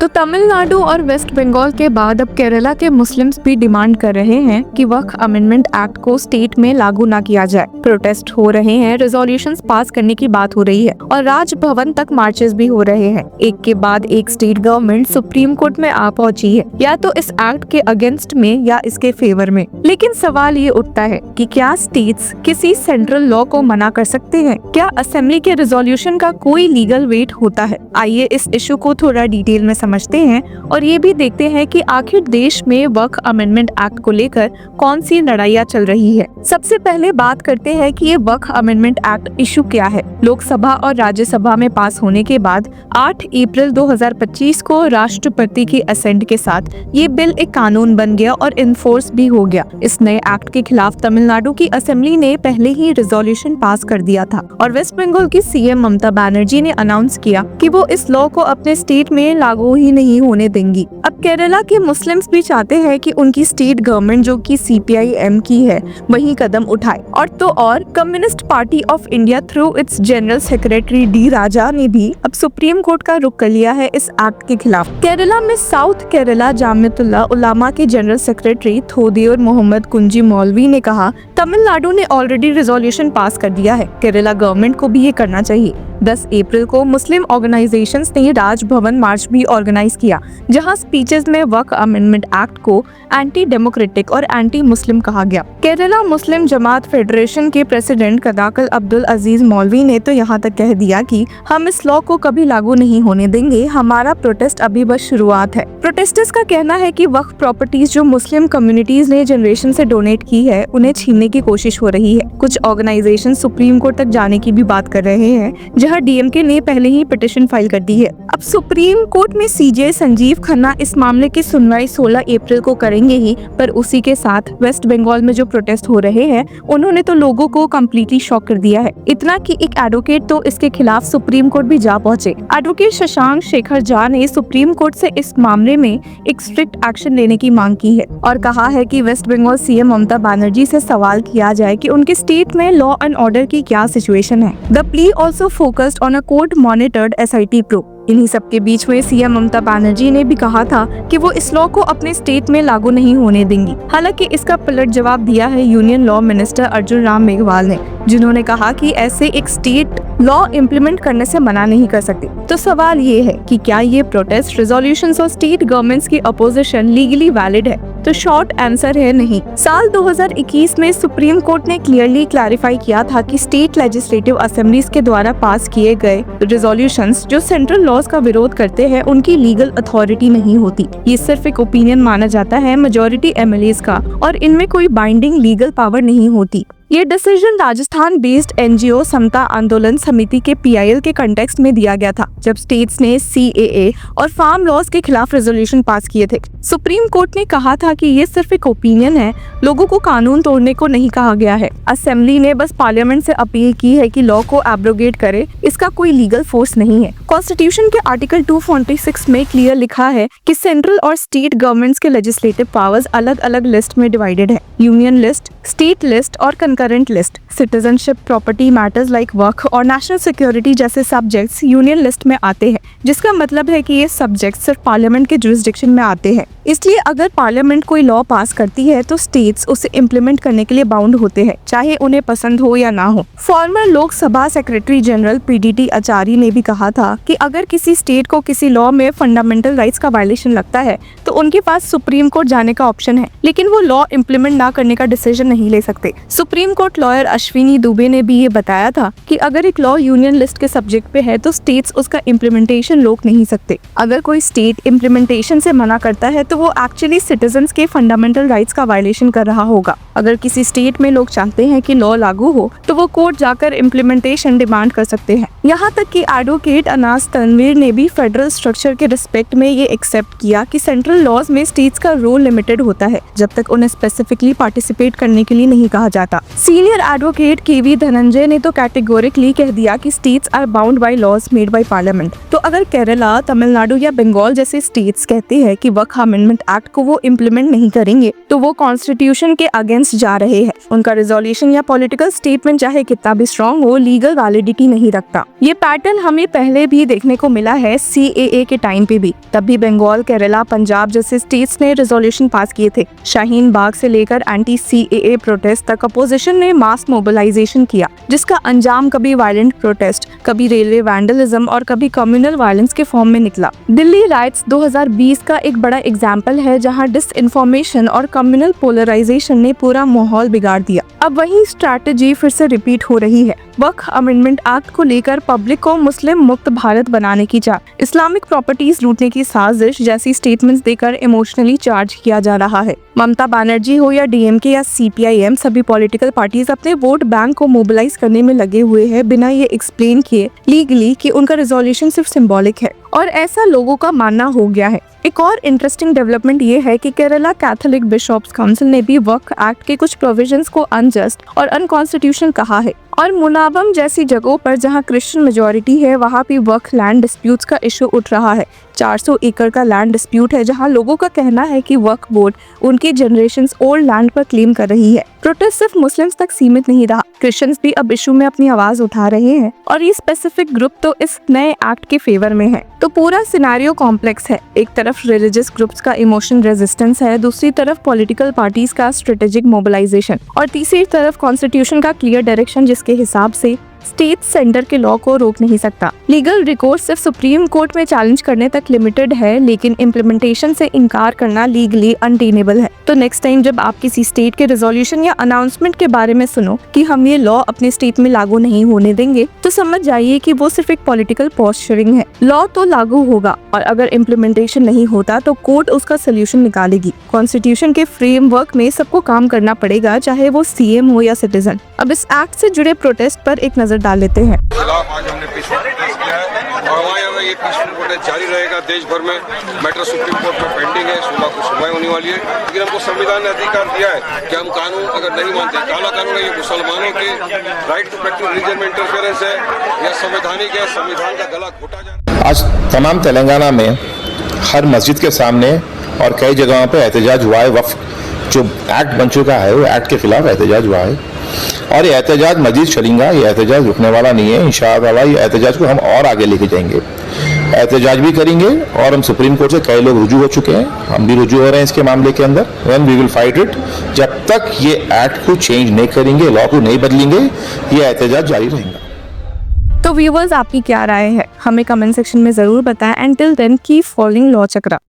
तो तमिलनाडु और वेस्ट बंगाल के बाद अब केरला के मुस्लिम्स भी डिमांड कर रहे हैं कि वक्फ अमेंडमेंट एक्ट को स्टेट में लागू ना किया जाए। प्रोटेस्ट हो रहे हैं, रेजोल्यूशंस पास करने की बात हो रही है और राजभवन तक मार्चेस भी हो रहे हैं। एक के बाद एक स्टेट गवर्नमेंट सुप्रीम कोर्ट में आ पहुंची है, या तो इस एक्ट के अगेंस्ट में या इसके फेवर में। लेकिन सवाल ये उठता है कि क्या स्टेट्स किसी सेंट्रल लॉ को मना कर सकते हैं? क्या असेंबली के रेजोल्यूशन का कोई लीगल वेट होता है? आइए इस इशू को थोड़ा डिटेल में समझते हैं और ये भी देखते हैं कि आखिर देश में वक्फ अमेंडमेंट एक्ट को लेकर कौन सी लड़ाइयाँ चल रही है। सबसे पहले बात करते हैं कि ये वक्फ अमेंडमेंट एक्ट इशू क्या है। लोकसभा और राज्यसभा में पास होने के बाद 8 अप्रैल 2025 को राष्ट्रपति की असेंट के साथ ये बिल एक कानून बन गया और इन्फोर्स भी हो गया। इस नए एक्ट के खिलाफ तमिलनाडु की असेंबली ने पहले ही रिजोल्यूशन पास कर दिया था और वेस्ट बंगाल की सीएम ममता बनर्जी ने अनाउंस किया कि वो इस लॉ को अपने स्टेट में लागू ही नहीं होने देंगी। अब केरला के मुस्लिम्स भी चाहते हैं कि उनकी स्टेट गवर्नमेंट जो कि सीपीआई-एम की है वही कदम उठाए और Communist Party of India through its general secretary D Raja ने भी अब सुप्रीम कोर्ट का रुख कर लिया है इस एक्ट के खिलाफ। केरला में साउथ केरला जामियतुल्लाह उलामा के जनरल सेक्रेटरी थोदियोर मोहम्मद कुंजी मौलवी ने कहा, तमिलनाडु ने ऑलरेडी रिजोल्यूशन पास कर दिया है, केरला गवर्नमेंट को भी ये करना चाहिए। 10 अप्रैल को मुस्लिम ऑर्गेनाइजेशंस ने राजभवन मार्च भी ऑर्गेनाइज किया, जहां स्पीचेस में वक्फ अमेंडमेंट एक्ट को एंटी डेमोक्रेटिक और एंटी मुस्लिम कहा गया। केरला मुस्लिम जमात फेडरेशन के प्रेसिडेंट कदाकल अब्दुल अजीज मौलवी ने तो यहां तक कह दिया कि हम इस लॉ को कभी लागू नहीं होने देंगे, हमारा प्रोटेस्ट अभी बस शुरुआत है। प्रोटेस्टर्स का कहना है कि वक्फ प्रॉपर्टीज जो मुस्लिम कम्युनिटीज ने जनरेशन से डोनेट की है उन्हें छीनने की कोशिश हो रही है। कुछ ऑर्गेनाइजेशन सुप्रीम कोर्ट तक जाने की भी बात कर रहे हैं, जहां डीएमके ने पहले ही पिटीशन फाइल कर दी है। अब सुप्रीम कोर्ट में सीजे संजीव खन्ना इस मामले की सुनवाई 16 अप्रैल को करेंगे ही, पर उसी के साथ वेस्ट बंगाल में जो प्रोटेस्ट हो रहे हैं उन्होंने तो लोगों को कम्प्लीटली शॉक कर दिया है। इतना कि एक एडवोकेट तो इसके खिलाफ सुप्रीम कोर्ट भी जा पहुंचे। एडवोकेट शशांक शेखर झा ने सुप्रीम कोर्ट से इस मामले में एक स्ट्रिक्ट एक्शन लेने की मांग की है और कहा है कि वेस्ट बंगाल सीएम ममता बनर्जी से सवाल किया जाए कि उनके स्टेट में लॉ एंड ऑर्डर की क्या सिचुएशन है। The plea also focused on a court monitored SIT pro. इन्हीं सबके बीच में सीएम ममता बनर्जी ने भी कहा था कि वो इस लॉ को अपने स्टेट में लागू नहीं होने देंगी। हालांकि इसका पलट जवाब दिया है union law minister Arjun Ram Meghwal ने, जिन्होंने कहा कि ऐसे एक स्टेट लॉ इम्प्लीमेंट करने से मना नहीं कर सकती। तो सवाल ये है कि क्या ये प्रोटेस्ट रेजोल्यूशंस और स्टेट गवर्नमेंट्स की अपोजिशन लीगली वैलिड है? तो शॉर्ट आंसर है नहीं। साल 2021 में सुप्रीम कोर्ट ने क्लियरली क्लैरिफाई किया था कि स्टेट लेजिस्लेटिव असेंबलीज के द्वारा पास किए गए रेजोल्यूशंस जो सेंट्रल लॉज का विरोध करते हैं उनकी लीगल अथॉरिटी नहीं होती। ये सिर्फ एक ओपिनियन माना जाता है मेजॉरिटी MLAs का और इनमें कोई बाइंडिंग लीगल पावर नहीं होती। ये डिसीजन राजस्थान बेस्ड NGO समता आंदोलन समिति के PIL के कंटेक्स्ट में दिया गया था, जब स्टेट्स ने CAA और फार्म लॉज के खिलाफ रेजोल्यूशन पास किए थे। सुप्रीम कोर्ट ने कहा था कि ये सिर्फ एक ओपिनियन है, लोगों को कानून तोड़ने को नहीं कहा गया है। असेंबली ने बस पार्लियामेंट से अपील की है कि लॉ को एब्रोगेट करे, इसका कोई लीगल फोर्स नहीं है। कॉन्स्टिट्यूशन के आर्टिकल 246 में क्लियर लिखा है कि सेंट्रल और स्टेट गवर्नमेंट्स के लेजिस्लेटिव पावर्स अलग अलग लिस्ट में डिवाइडेड है। यूनियन लिस्ट, स्टेट लिस्ट और concurrent list. Citizenship, property matters like वक्फ और नेशनल सिक्योरिटी जैसे सब्जेक्ट्स यूनियन लिस्ट में आते हैं, जिसका मतलब है कि ये सब्जेक्ट्स सिर्फ पार्लियामेंट के जुरिस्डिक्शन में आते हैं। इसलिए अगर पार्लियामेंट कोई लॉ पास करती है तो स्टेट्स उसे इम्प्लीमेंट करने के लिए बाउंड होते हैं, चाहे उन्हें पसंद हो या ना हो। Farmer Lok Sabha secretary general PDT आचार्य ने भी कहा था कि अगर किसी स्टेट को किसी लॉ में फंडामेंटल राइट्स का वायलेशन लगता है तो उनके पास सुप्रीम कोर्ट जाने का ऑप्शन है, लेकिन वो लॉ इम्प्लीमेंट ना करने का डिसीजन नहीं ले सकते। Supreme court lawyer Ashwini Dubey ने भी ये बताया था कि अगर एक लॉ यूनियन लिस्ट के सब्जेक्ट पे है तो स्टेट्स उसका इम्प्लीमेंटेशन रोक नहीं सकते। अगर कोई स्टेट इम्प्लीमेंटेशन से मना करता है तो वो एक्चुअली सिटीजन्स के फंडामेंटल राइट्स का वायलेशन कर रहा होगा। अगर किसी स्टेट में लोग चाहते हैं कि लॉ लागू हो तो वो कोर्ट जाकर इम्प्लीमेंटेशन डिमांड कर सकते हैं। यहाँ तक कि एडवोकेट अनास तनवीर ने भी फेडरल स्ट्रक्चर के रिस्पेक्ट में ये एक्सेप्ट किया कि सेंट्रल लॉज में स्टेट्स का रोल लिमिटेड होता है जब तक उन्हें स्पेसिफिकली पार्टिसिपेट करने के लिए नहीं कहा जाता। सीनियर एडवोकेट KV धनंजय ने तो कैटेगोरिकली कह दिया कि states are bound by laws made by parliament. तो अगर केरला, तमिलनाडु या बंगाल जैसे स्टेट्स कहते हैं कि वक्फ अमेंडमेंट एक्ट को वो इम्प्लीमेंट नहीं करेंगे तो वो कॉन्स्टिट्यूशन के अगेंस्ट जा रहे हैं। उनका रेजोल्यूशन या पॉलिटिकल स्टेटमेंट चाहे कितना भी स्ट्रॉन्ग हो, लीगल वैलिडिटी नहीं रखता। ये पैटर्न हमें पहले भी ही देखने को मिला है CAA के टाइम पे भी। तब भी बंगाल, केरला, पंजाब जैसे स्टेट्स ने रेजोल्यूशन पास किए थे। शाहीन बाग से लेकर एंटी CAA प्रोटेस्ट तक अपोजिशन ने मास मोबिलाइजेशन किया, जिसका अंजाम कभी वायलेंट प्रोटेस्ट, कभी रेलवे वैंडलिज्म और कभी कम्युनल वायलेंस के फॉर्म में निकला। दिल्ली राइट्स 2020 का एक बड़ा एग्जाम्पल है, जहां डिसइंफॉर्मेशन और कम्युनल पोलराइजेशन ने पूरा माहौल बिगाड़ दिया। अब वही स्ट्रैटेजी फिर से रिपीट हो रही है। वक्फ अमेंडमेंट एक्ट को लेकर पब्लिक को मुस्लिम मुक्त भारत बनाने की चाह, इस्लामिक प्रॉपर्टीज लूटने की साजिश जैसी स्टेटमेंट्स देकर इमोशनली चार्ज किया जा रहा है। ममता बनर्जी हो या DMK या CPIM, सभी पॉलिटिकल पार्टीज अपने वोट बैंक को मोबिलाइज करने में लगे हुए हैं, बिना ये एक्सप्लेन किए लीगली कि उनका रिजोल्यूशन सिर्फ सिंबॉलिक है, और ऐसा लोगों का मानना हो गया है। एक और इंटरेस्टिंग डेवलपमेंट ये है कि केरला कैथोलिक बिशॉप्स काउंसिल ने भी वक्फ एक्ट के कुछ प्रोविजंस को अनजस्ट और अनकॉन्स्टिट्यूशनल कहा है। और मुनाबम जैसी जगहों पर जहां क्रिश्चियन मेजॉरिटी है, वहां भी वक्फ लैंड डिस्प्यूट्स का इशू उठ रहा है। 400 एकड़ का लैंड डिस्प्यूट है, जहां लोगों का कहना है कि वक्फ बोर्ड उनकी जनरेशंस ओल्ड लैंड पर क्लेम कर रही है। प्रोटेस्ट सिर्फ मुस्लिम्स तक सीमित नहीं रहा, क्रिश्चियंस भी अब इशू में अपनी आवाज उठा रहे हैं, और ये स्पेसिफिक ग्रुप तो इस नए एक्ट के फेवर में है। तो पूरा सिनेरियो कॉम्प्लेक्स है। एक तरफ रिलीजियस ग्रुप्स का इमोशन रेजिस्टेंस है, दूसरी तरफ पॉलिटिकल पार्टीज का स्ट्रेटेजिक मोबिलाइजेशन, और तीसरी तरफ कॉन्स्टिट्यूशन का क्लियर डायरेक्शन, जिसके हिसाब से स्टेट सेंटर के लॉ को रोक नहीं सकता। लीगल रिकोर्स सिर्फ सुप्रीम कोर्ट में चैलेंज करने तक लिमिटेड है, लेकिन इम्प्लीमेंटेशन से इनकार करना लीगली अनटेनेबल है। तो नेक्स्ट टाइम जब आप किसी स्टेट के रेजोल्यूशन या अनाउंसमेंट के बारे में सुनो कि हम ये लॉ अपने स्टेट में लागू नहीं होने देंगे, तो समझ जाइए कि वो सिर्फ एक पॉलिटिकल पोस्चरिंग है। लॉ तो लागू होगा, और अगर इम्प्लीमेंटेशन नहीं होता तो कोर्ट उसका सोल्यूशन निकालेगी। कॉन्स्टिट्यूशन के फ्रेमवर्क में सबको काम करना पड़ेगा, चाहे वो CM हो या सिटीजन। अब इस एक्ट से जुड़े प्रोटेस्ट पर एक नजर डाल लेते हैं। खिलाफ आज हमने पीसफुल प्रोटेस्ट किया है, और हमारे यहाँ ये पीसफुल प्रोटेस्ट जारी रहेगा देश भर में। मैटर सुप्रीम कोर्ट में पेंडिंग है, 16 को सुनवाई होने वाली है, लेकिन हमको संविधान ने अधिकार दिया है कि हम कानून अगर नहीं मानते, काला कानून है, ये मुसलमानों के राइट टू प्रैक्टिस रिलीजन में इंटरफेरेंस है या संवैधानिक है, संविधान का गला घोटा जाए। आज तमाम तेलंगाना में हर मस्जिद के सामने और कई जगहों पे एहतजाज हुआ है। वक्फ जो एक्ट बन चुका है, वो एक्ट के खिलाफ एहतजाज हुआ है, और ये एहतजाज मजीद चलेगा। ये एहतजाज रुकने वाला नहीं है। इंशाअल्लाह ये एहतजाज को हम और आगे लेके जाएंगे, एहतजाज भी करेंगे, और हम सुप्रीम कोर्ट से कई लोग रुजू हो चुके हैं, हम भी रुजू हो रहे हैं इसके मामले के अंदर। And we will fight it. जब तक ये एक्ट को चेंज नहीं करेंगे, लॉ को नहीं बदलेंगे, ये एहतजाज जारी रहेगा। तो व्यूअर्स, आपकी क्या राय है, हमें कमेंट सेक्शन में जरूर बताएं। And till then keep following law chakra.